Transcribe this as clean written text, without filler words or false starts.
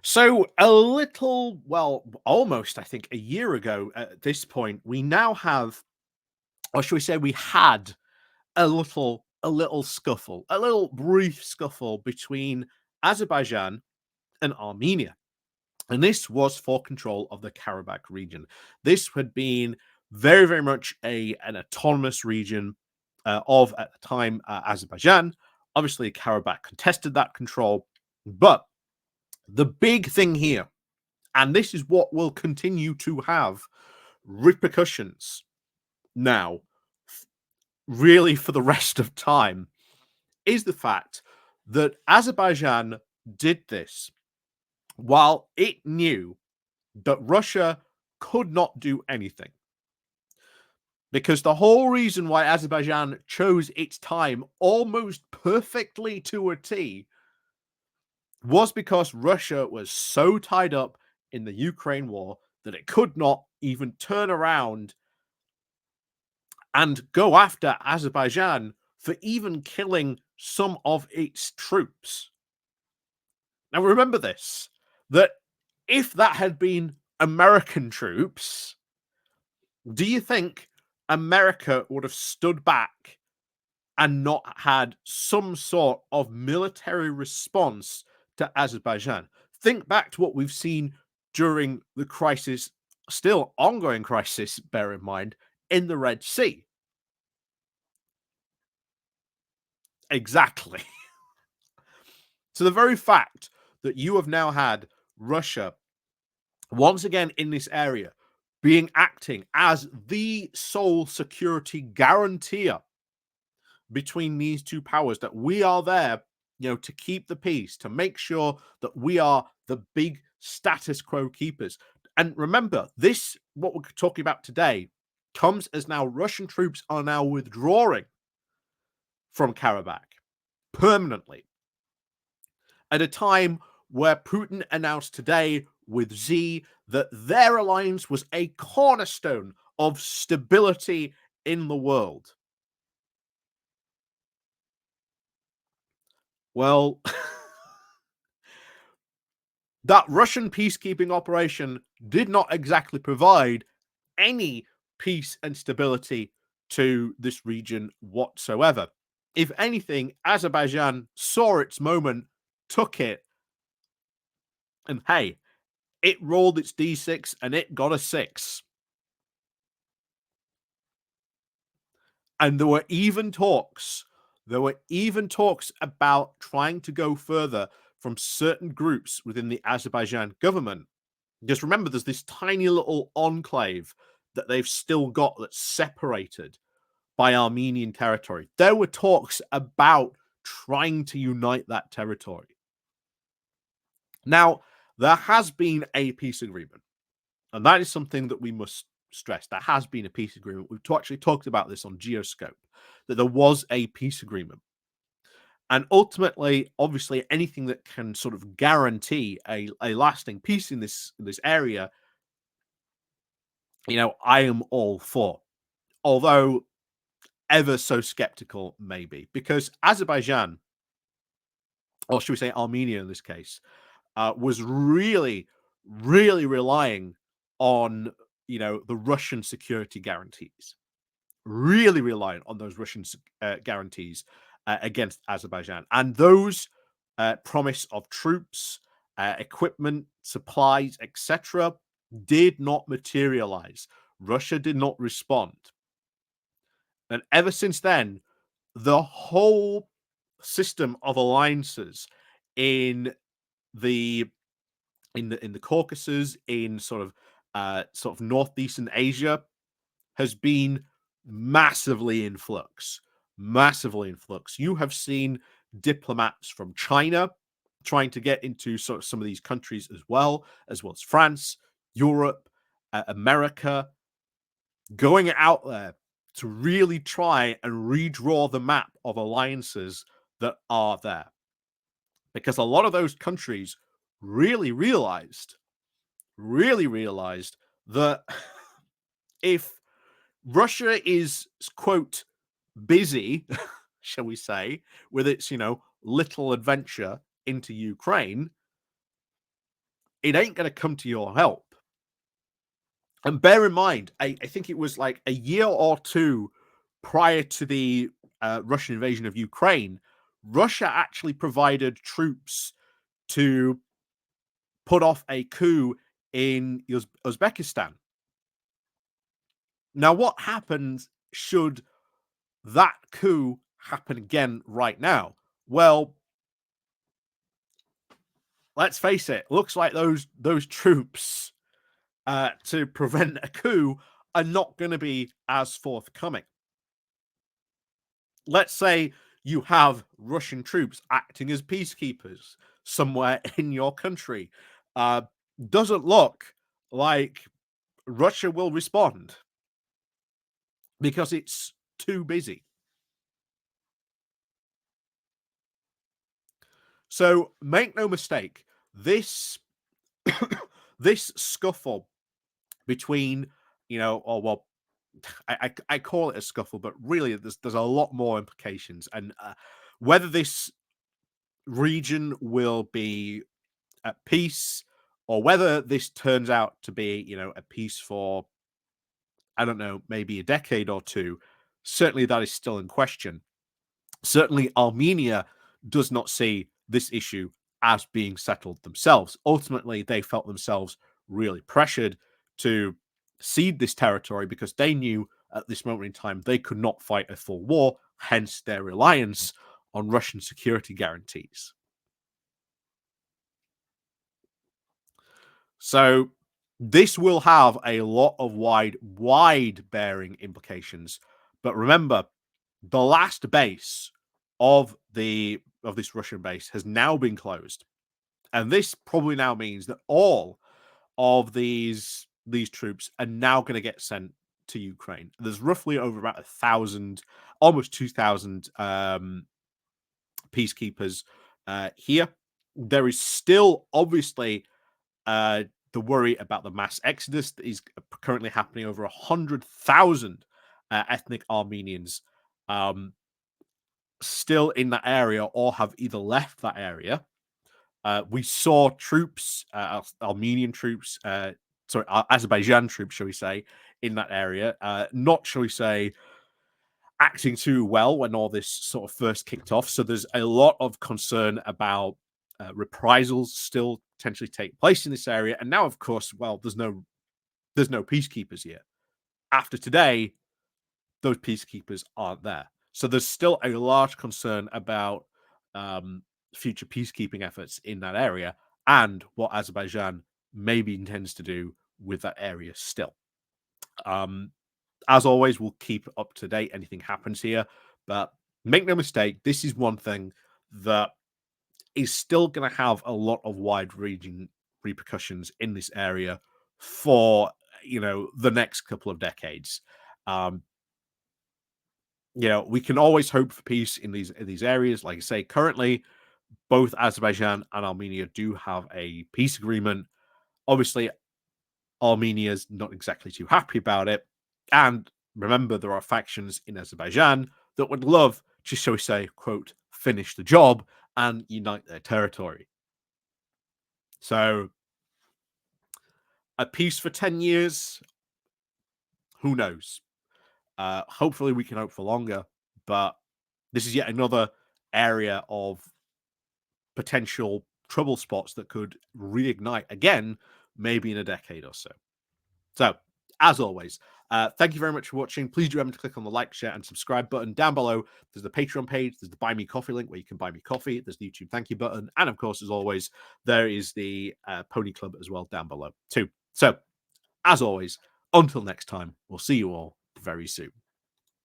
So a little, well, almost, I think, a year ago at this point, we now have, or should we say, we had a little scuffle, a little brief scuffle between Azerbaijan and Armenia. And this was for control of the Karabakh region. This had been very, very much an autonomous region of, at the time, Azerbaijan. Obviously, Karabakh contested that control. But the big thing here, and this is what will continue to have repercussions now, really for the rest of time, is the fact that Azerbaijan did this while it knew that Russia could not do anything. Because the whole reason why Azerbaijan chose its time almost perfectly to a T was because Russia was so tied up in the Ukraine war that it could not even turn around and go after Azerbaijan for even killing some of its troops. Now, remember this, that if that had been American troops, do you think America would have stood back and not had some sort of military response to Azerbaijan? Think back to what we've seen during the crisis, still ongoing crisis, bear in mind, in the Red Sea. Exactly. So the very fact that you have now had Russia once again in this area acting as the sole security guarantor between these two powers, that we are there, to keep the peace, to make sure that we are the big status quo keepers. And remember, this, what we're talking about today, comes as now Russian troops are now withdrawing from Karabakh permanently, at a time where Putin announced today with Z that their alliance was a cornerstone of stability in the world. Well, that Russian peacekeeping operation did not exactly provide any peace and stability to this region whatsoever. If anything, Azerbaijan saw its moment, took it, and hey, it rolled its d6 and it got a 6. And there were even talks about trying to go further from certain groups within the Azerbaijan government. Just remember, there's this tiny little enclave that they've still got that's separated by Armenian territory. There were talks about trying to unite that territory. Now, there has been a peace agreement, and that is something that we must stress. There has been a peace agreement. We've actually talked about this on Geoscope, that there was a peace agreement. And ultimately, obviously, anything that can sort of guarantee a lasting peace in this area, I am all for. Although ever so skeptical, maybe, because Azerbaijan, or should we say Armenia in this case, was really, really relying on, the Russian security guarantees. Really reliant on those Russian guarantees against Azerbaijan. And those promise of troops, equipment, supplies, etc., did not materialize. Russia did not respond. And ever since then, the whole system of alliances in the Caucasus, in sort of northeastern Asia, has been massively in flux. Massively in flux. You have seen diplomats from China trying to get into sort of some of these countries as well as France, Europe, America, going out there to really try and redraw the map of alliances that are there. Because a lot of those countries really realized that if Russia is, quote, busy, shall we say, with its, little adventure into Ukraine, it ain't going to come to your help. And bear in mind, I think it was like a year or two prior to the Russian invasion of Ukraine, Russia actually provided troops to put off a coup in Uzbekistan. Now, what happens should that coup happen again right now? Well, let's face it, looks like those troops to prevent a coup are not going to be as forthcoming. Let's say you have Russian troops acting as peacekeepers somewhere in your country. Doesn't look like Russia will respond because it's too busy. So make no mistake, this this scuffle between, or well, I call it a scuffle, but really there's a lot more implications, and whether this region will be at peace or whether this turns out to be, a peace for, I don't know, maybe a decade or two, certainly that is still in question. Certainly, Armenia does not see this issue as being settled themselves. Ultimately, they felt themselves really pressured to cede this territory because they knew at this moment in time they could not fight a full war, hence their reliance on Russian security guarantees. So this will have a lot of wide bearing implications. But remember, the last base of this Russian base has now been closed. And this probably now means that all of these troops are now going to get sent to Ukraine. There's roughly over about 1,000, almost 2,000 peacekeepers here. There is still obviously the worry about the mass exodus that is currently happening. Over 100,000 ethnic Armenians still in that area or have either left that area. We saw troops, Armenian troops, Azerbaijan troops, shall we say, in that area. Not, shall we say, acting too well when all this sort of first kicked off. So there's a lot of concern about reprisals still potentially take place in this area. And now, of course, well, there's no peacekeepers yet. After today, those peacekeepers aren't there. So there's still a large concern about future peacekeeping efforts in that area and what Azerbaijan maybe intends to do with that area still. As always, we'll keep up to date. Anything happens here, but make no mistake, this is one thing that is still going to have a lot of wide-ranging repercussions in this area for the next couple of decades. We can always hope for peace in these areas. Like I say, currently, both Azerbaijan and Armenia do have a peace agreement. Obviously, Armenia's not exactly too happy about it. And remember, there are factions in Azerbaijan that would love to, shall we say, quote, finish the job and unite their territory. So, a peace for 10 years, who knows? Hopefully, we can hope for longer. But this is yet another area of potential trouble spots that could reignite again, maybe in a decade or so. So, as always, thank you very much for watching. Please do remember to click on the like, share, and subscribe button down below. There's the Patreon page, there's the Buy Me Coffee link where you can buy me coffee, there's the YouTube thank you button, and of course, as always, there is the Pony Club as well down below too. So, as always, until next time, we'll see you all very soon.